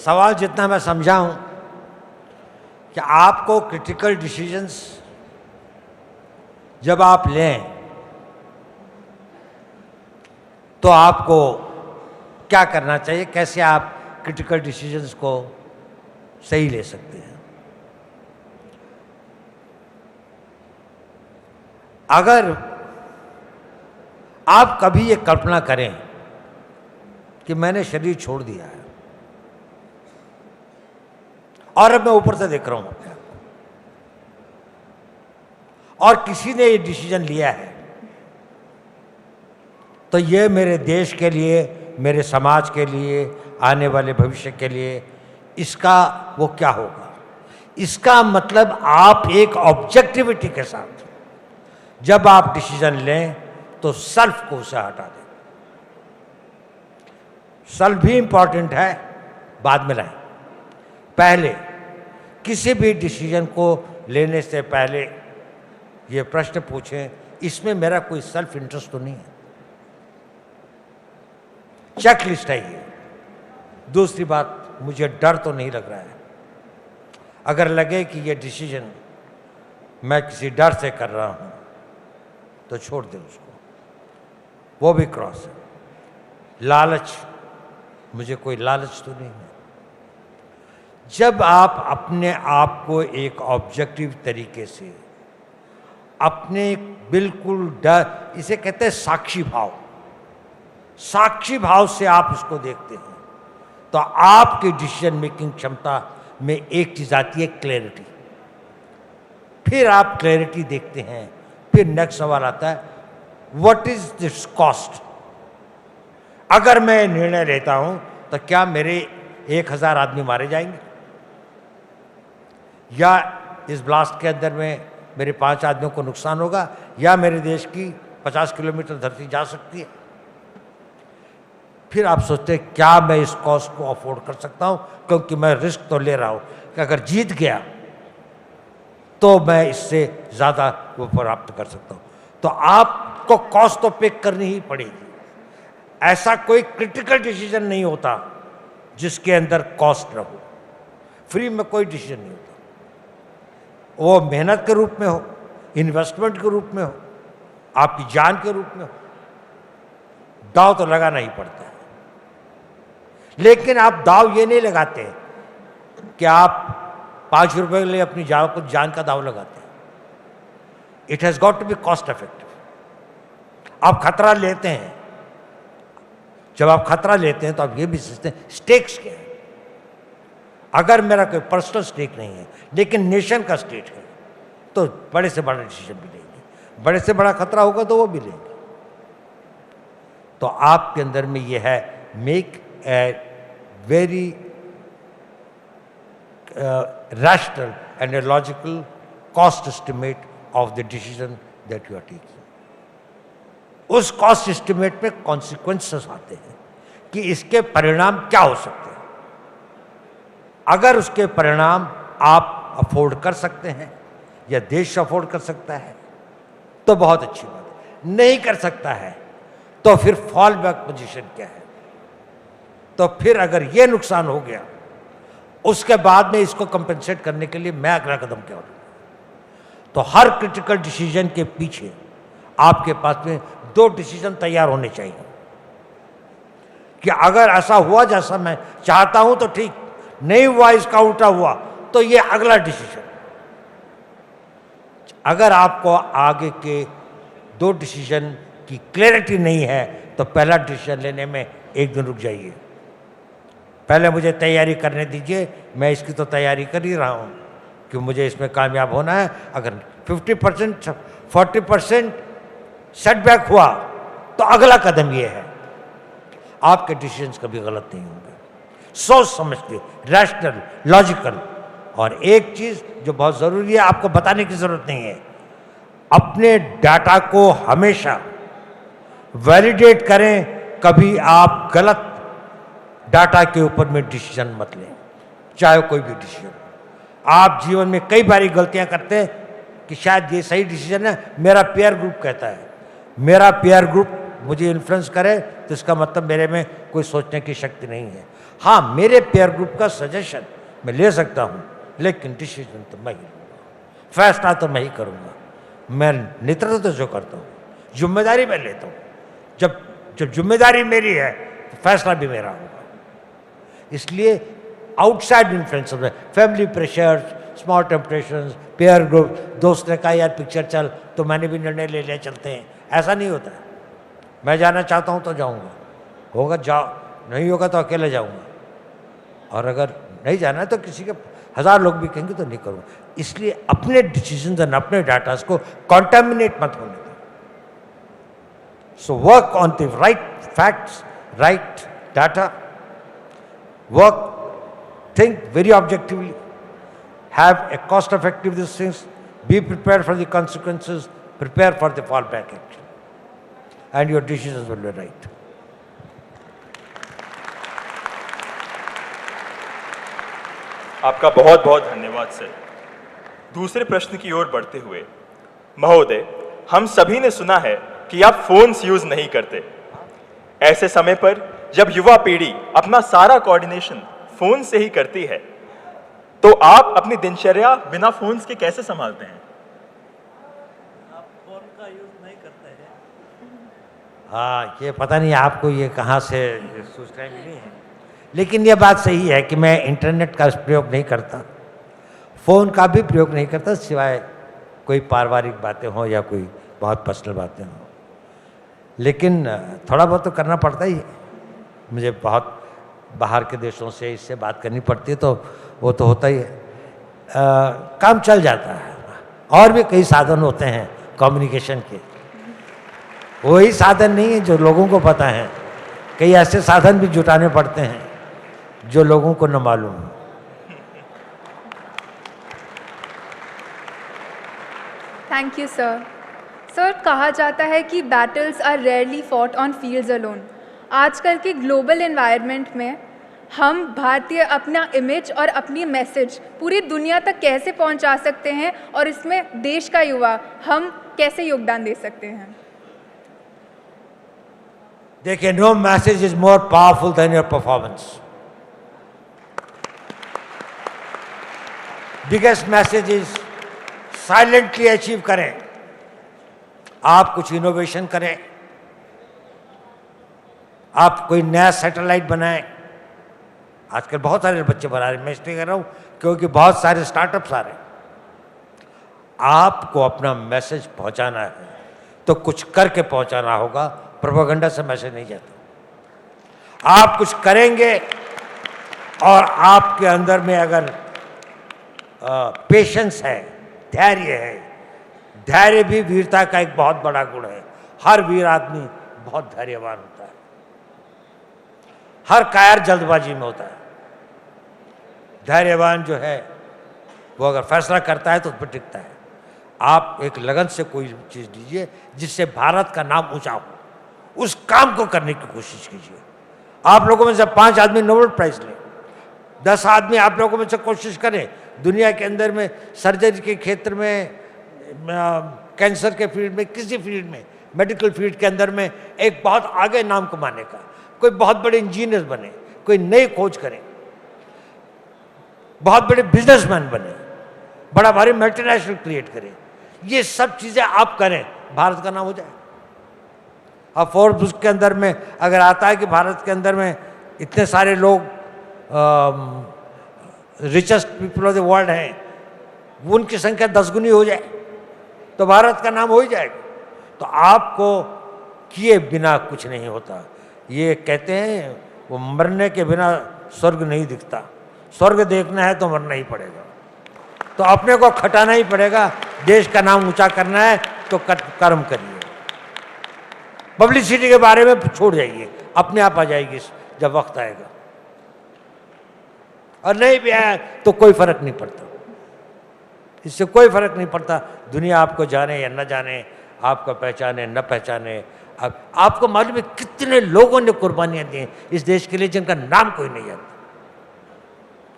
सवाल जितना मैं समझा हूं कि आपको क्रिटिकल डिसीजंस जब आप लें तो आपको क्या करना चाहिए, कैसे आप क्रिटिकल डिसीजंस को सही ले सकते हैं। अगर आप कभी ये कल्पना करें कि मैंने शरीर छोड़ दिया है और अब मैं ऊपर से देख रहा हूं अपने आप को, और किसी ने ये डिसीजन लिया है, तो ये मेरे देश के लिए, मेरे समाज के लिए, आने वाले भविष्य के लिए इसका वो क्या होगा। इसका मतलब आप एक ऑब्जेक्टिविटी के साथ जब आप डिसीजन लें तो सेल्फ को उसे हटा दें। सेल्फ भी इंपॉर्टेंट है, बाद में लाएं। पहले किसी भी डिसीजन को लेने से पहले ये प्रश्न पूछें, इसमें मेरा कोई सेल्फ इंटरेस्ट तो नहीं है। चेकलिस्ट है ये। दूसरी बात, मुझे डर तो नहीं लग रहा है। अगर लगे कि ये डिसीजन मैं किसी डर से कर रहा हूं तो छोड़ दे उसको, वो भी क्रॉस है। लालच, मुझे कोई लालच तो नहीं है। जब आप अपने आप को एक ऑब्जेक्टिव तरीके से, अपने बिल्कुल डर, इसे कहते हैं साक्षी भाव, साक्षी भाव से आप इसको देखते हैं तो आपकी डिसीजन मेकिंग क्षमता में एक चीज आती है, क्लैरिटी। फिर आप क्लैरिटी देखते हैं, फिर नेक्स्ट सवाल आता है, व्हाट इज दिस कॉस्ट। अगर मैं निर्णय लेता हूं तो क्या मेरे 1000 आदमी मारे जाएंगे, या इस ब्लास्ट के अंदर में मेरे 5 आदमियों को नुकसान होगा, या मेरे देश की 50 किलोमीटर धरती जा सकती है। फिर आप सोचते हैं क्या मैं इस कॉस्ट को अफोर्ड कर सकता हूं, क्योंकि मैं रिस्क तो ले रहा हूं कि अगर जीत गया तो मैं इससे ज़्यादा वो प्राप्त कर सकता हूं। तो आपको कॉस्ट तो पे करनी ही पड़ेगी। ऐसा कोई क्रिटिकल डिसीजन नहीं होता जिसके अंदर कॉस्ट ना हो। फ्री में कोई डिसीजन नहीं होता, वो मेहनत के रूप में हो, इन्वेस्टमेंट के रूप में हो, आपकी जान के रूप में हो, दाव तो लगाना ही पड़ता है। लेकिन आप दाव ये नहीं लगाते कि आप 5 रुपए के लिए अपनी जान का दाव लगाते हैं। It has got to be cost effective. आप खतरा लेते हैं, जब आप खतरा लेते हैं तो आप ये भी सोचते हैं स्टेक्स क्या है। अगर मेरा कोई पर्सनल स्टेक नहीं है लेकिन नेशन का स्टेट है तो बड़े से बड़ा डिसीजन भी लेंगे, बड़े से बड़ा खतरा होगा तो वो भी लेंगे। तो आपके अंदर में ये है, make a very rational and a logical cost estimate of the decision that you are taking. उस कॉस्ट एस्टिमेट में कॉन्सिक्वेंसेस आते हैं कि इसके परिणाम क्या हो सकते हैं। अगर उसके परिणाम आप अफोर्ड कर सकते हैं या देश अफोर्ड कर सकता है तो बहुत अच्छी बात है। नहीं कर सकता है तो फिर फॉल बैक पोजीशन क्या है। तो फिर अगर ये नुकसान हो गया, उसके बाद में इसको कंपेंसेट करने के लिए मैं अगला कदम क्या लूँ। तो हर क्रिटिकल डिसीजन के पीछे आपके पास में 2 डिसीजन तैयार होने चाहिए कि अगर ऐसा हुआ जैसा मैं चाहता हूं तो ठीक, नहीं हुआ, इसका उल्टा हुआ, तो ये अगला डिसीजन। अगर आपको आगे के 2 डिसीजन की क्लैरिटी नहीं है तो पहला डिसीजन लेने में 1 दिन रुक जाइए। पहले मुझे तैयारी करने दीजिए, मैं इसकी तो तैयारी कर ही रहा हूं कि मुझे इसमें कामयाब होना है। अगर 50% 40% सेटबैक हुआ तो अगला कदम ये है। आपके डिसीजंस कभी गलत नहीं होंगे, सोच समझ के, रैशनल, लॉजिकल। और एक चीज जो बहुत जरूरी है, आपको बताने की जरूरत नहीं है, अपने डाटा को हमेशा वैलिडेट करें। कभी आप गलत डाटा के ऊपर में डिसीजन मत लें, चाहे कोई भी डिसीजन। आप जीवन में कई बारी गलतियां करते हैं कि शायद ये सही डिसीजन है, मेरा पीयर ग्रुप कहता है, मेरा पीयर ग्रुप मुझे इन्फ्लुएंस करे तो इसका मतलब मेरे में कोई सोचने की शक्ति नहीं है। हाँ, मेरे पेयर ग्रुप का सजेशन मैं ले सकता हूँ, लेकिन डिसीजन तो मैं ही लूँगा, फैसला तो मैं ही करूँगा। मैं नेतृत्व तो जो करता हूँ, जिम्मेदारी मैं लेता हूँ। जब जब जिम्मेदारी मेरी है तो फैसला भी मेरा होगा। इसलिए outside influence, family pressures, small temptations, pair group, दोस्त ने कहा यार पिक्चर चल तो मैंने भी निर्णय ले लिया चलते हैं, ऐसा नहीं होता है। मैं जाना चाहता हूँ तो जाऊँगा, होगा जाओ, नहीं होगा तो अकेले जाऊँगा, और अगर नहीं जाना है तो किसी के 1000 लोग भी कहेंगे तो नहीं करूँगा। इसलिए अपने डिसीजंस और अपने डाटास को कॉन्टेमिनेट मत होने दो। So work on the right facts, right data, work, think very objectively, have a cost effective these things, be prepared for the consequences, prepare for the fallback action, and your decisions will be right. आपका बहुत बहुत धन्यवाद sir. दूसरे प्रश्न की ओर बढ़ते हुए, महोदय, हम सभी ने सुना है कि आप फोन्स यूज नहीं करते। ऐसे समय पर जब युवा पीढ़ी अपना सारा कोऑर्डिनेशन फोन से ही करती है, तो आप अपनी दिनचर्या बिना फोन्स के कैसे संभालते हैं? आप फोन का यूज नहीं करते हैं? हाँ, ये पता नहीं आपको ये कहाँ से सूचनाएं मिली हैं, लेकिन ये बात सही है कि मैं इंटरनेट का प्रयोग नहीं करता, फ़ोन का भी प्रयोग नहीं करता, सिवाय कोई पारिवारिक बातें हों या कोई बहुत पर्सनल बातें हों। लेकिन थोड़ा बहुत तो करना पड़ता ही है। मुझे बहुत बाहर के देशों से इससे बात करनी पड़ती है, तो वो तो होता ही है। काम चल जाता है। और भी कई साधन होते हैं कम्युनिकेशन के, वही साधन नहीं है जो लोगों को पता है। कई ऐसे साधन भी जुटाने पड़ते हैं जो लोगों को न मालूम हो। Thank you sir. सर, कहा जाता है कि battles are rarely fought on fields alone. आजकल के ग्लोबल एनवायरनमेंट में हम भारतीय अपना इमेज और अपनी मैसेज पूरी दुनिया तक कैसे पहुंचा सकते हैं, और इसमें देश का युवा हम कैसे योगदान दे सकते हैं? देखिए, no message is more powerful than your performance. Biggest message is silently achieve करें। आप कुछ इनोवेशन करें, आप कोई नया सैटेलाइट बनाएं। आजकल बहुत सारे बच्चे बना रहे हैं, मैं इसलिए कह रहा हूं क्योंकि बहुत सारे स्टार्टअप्स आ रहे हैं। आपको अपना मैसेज पहुंचाना है तो कुछ करके पहुंचाना होगा, प्रोपेगेंडा से मैसेज नहीं जाता। आप कुछ करेंगे और आपके अंदर में अगर पेशेंस है, धैर्य है, धैर्य भी वीरता का एक बहुत बड़ा गुण है। हर वीर आदमी बहुत धैर्यवान होता है, हर कायर जल्दबाजी में होता है। धैर्यवान जो है वो अगर फैसला करता है तो उस पर टिकता है। आप एक लगन से कोई चीज़ लीजिए जिससे भारत का नाम ऊंचा हो, उस काम को करने की कोशिश कीजिए। आप लोगों में से 5 आदमी नोबेल प्राइज लें, 10 आदमी आप लोगों में से कोशिश करें दुनिया के अंदर में सर्जरी के क्षेत्र में, कैंसर के फील्ड में, किसी फील्ड में, मेडिकल फील्ड के अंदर में एक बहुत आगे नाम कमाने का। कोई बहुत बड़े इंजीनियर बने, कोई नई खोज करें, बहुत बड़े बिजनेसमैन बने, बड़ा भारी मल्टीनेशनल क्रिएट करें। ये सब चीज़ें आप करें, भारत का नाम हो जाए। अब फोर्ब्स के अंदर में अगर आता है कि भारत के अंदर में इतने सारे लोग richest people of the world हैं, उनकी संख्या 10 गुनी हो जाए तो भारत का नाम हो ही जाएगा। तो आपको किए बिना कुछ नहीं होता। ये कहते हैं वो मरने के बिना स्वर्ग नहीं दिखता। स्वर्ग देखना है तो मरना ही पड़ेगा, तो अपने को खटाना ही पड़ेगा। देश का नाम ऊंचा करना है तो कर्म करिए। पब्लिसिटी के बारे में छोड़ जाइए, अपने आप आ जाएगी जब वक्त आएगा। और नहीं भी आया तो कोई फर्क नहीं पड़ता, इससे कोई फर्क नहीं पड़ता। दुनिया आपको जाने या न जाने, आपको पहचाने न पहचाने। आपको मालूम है कितने लोगों ने कुर्बानियां दी इस देश के लिए जिनका नाम कोई नहीं जानता,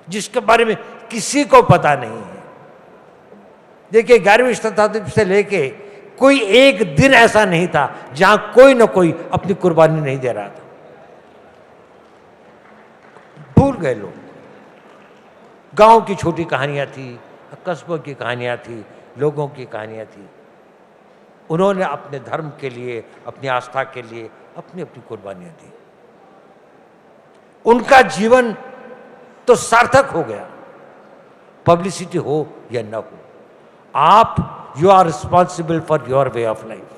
जिसके बारे में किसी को पता नहीं है। देखिए, 11वीं शताब्दी से लेके कोई एक दिन ऐसा नहीं था जहां कोई न कोई अपनी कुर्बानी नहीं दे रहा था। भूल गए लोग। गांव की छोटी कहानियां थी, कस्बों की कहानियां थी, लोगों की कहानियां थी। उन्होंने अपने धर्म के लिए, अपनी आस्था के लिए अपनी अपनी कुर्बानियां दी। उनका जीवन तो सार्थक हो गया, पब्लिसिटी हो या न हो। आप, you are responsible for your way of life.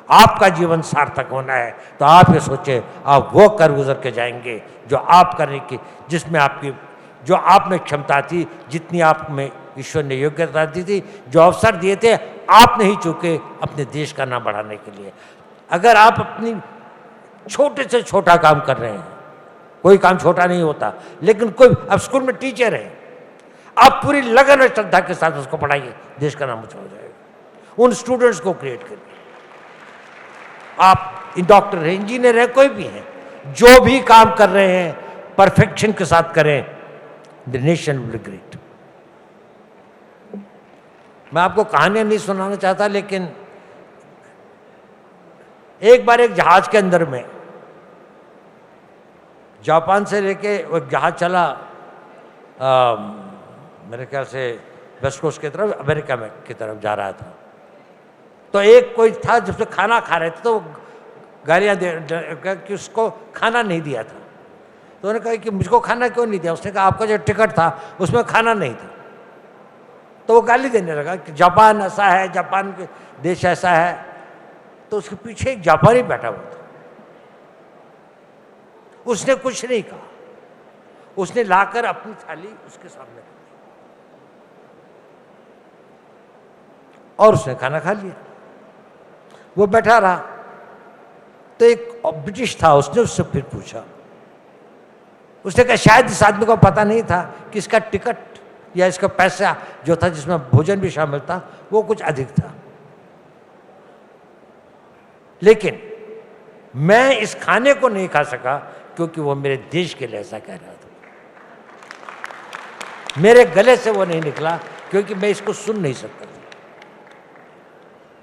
आपका जीवन सार्थक होना है तो आप ये सोचें, आप वो कर गुजर के जाएंगे जो आप करने की, जिसमें आपकी, जो आप में क्षमता थी, जितनी आप में ईश्वर ने योग्यता दी थी, जो अवसर दिए थे, आप नहीं चूके अपने देश का नाम बढ़ाने के लिए। अगर आप अपनी छोटे से छोटा काम कर रहे हैं, कोई काम छोटा नहीं होता, लेकिन कोई, अब स्कूल में टीचर है, आप पूरी लगन और श्रद्धा के साथ उसको पढ़ाइए, देश का नाम ऊंचा हो जाएगा। उन स्टूडेंट्स को क्रिएट करिए। आप डॉक्टर हैं, इंजीनियर हैं, कोई भी हैं, जो भी काम कर रहे हैं परफेक्शन के साथ करें, the nation will be great. मैं आपको कहानियां नहीं सुनाना चाहता, लेकिन एक बार एक जहाज के अंदर में, जापान से लेके वो जहाज चला मेरे ख्याल से वेस्ट कोस्ट की तरफ, अमेरिका में की तरफ जा रहा था। तो एक कोई था जिससे खाना खा रहे थे, तो गालियां दे कि उसको खाना नहीं दिया था। तो उन्होंने कहा कि मुझको खाना क्यों नहीं दिया? उसने कहा आपका जो टिकट था उसमें खाना नहीं था। तो वो गाली देने लगा कि जापान ऐसा है, जापान के देश ऐसा है। तो उसके पीछे एक जापानी बैठा हुआ था, उसने कुछ नहीं कहा, उसने लाकर अपनी थाली उसके सामने रखी और उसने खाना खा लिया। वो बैठा रहा। तो एक ब्रिटिश था, उसने उससे फिर पूछा, उसने कहा शायद इस आदमी को पता नहीं था कि इसका टिकट या इसका पैसा जो था, जिसमें भोजन भी शामिल था, वो कुछ अधिक था। लेकिन मैं इस खाने को नहीं खा सका क्योंकि वो मेरे देश के लिए ऐसा कह रहा था। मेरे गले से वो नहीं निकला क्योंकि मैं इसको सुन नहीं सकता था।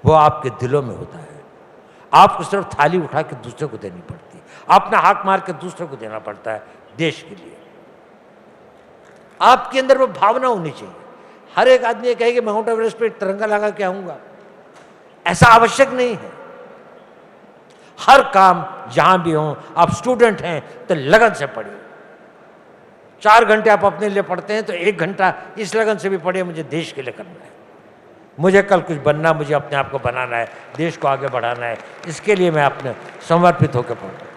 वो आपके दिलों में होता है। आपको सिर्फ थाली उठा के दूसरे को देनी पड़ती है, अपना हाथ मार के दूसरे को देना पड़ता है देश के लिए। आपके अंदर वो भावना होनी चाहिए। हर एक आदमी ये कहे कि माउंट एवरेस्ट पे तिरंगा लगा के आऊंगा, ऐसा आवश्यक नहीं है। हर काम जहां भी हो, आप स्टूडेंट हैं तो लगन से पढ़िए। 4 घंटे आप अपने लिए पढ़ते हैं तो 1 घंटा इस लगन से भी पढ़िए, मुझे देश के लिए करना है, मुझे कल कुछ बनना, मुझे अपने आप को बनाना है, देश को आगे बढ़ाना है। इसके लिए मैं अपने समर्पित होकर पढ़ूँ।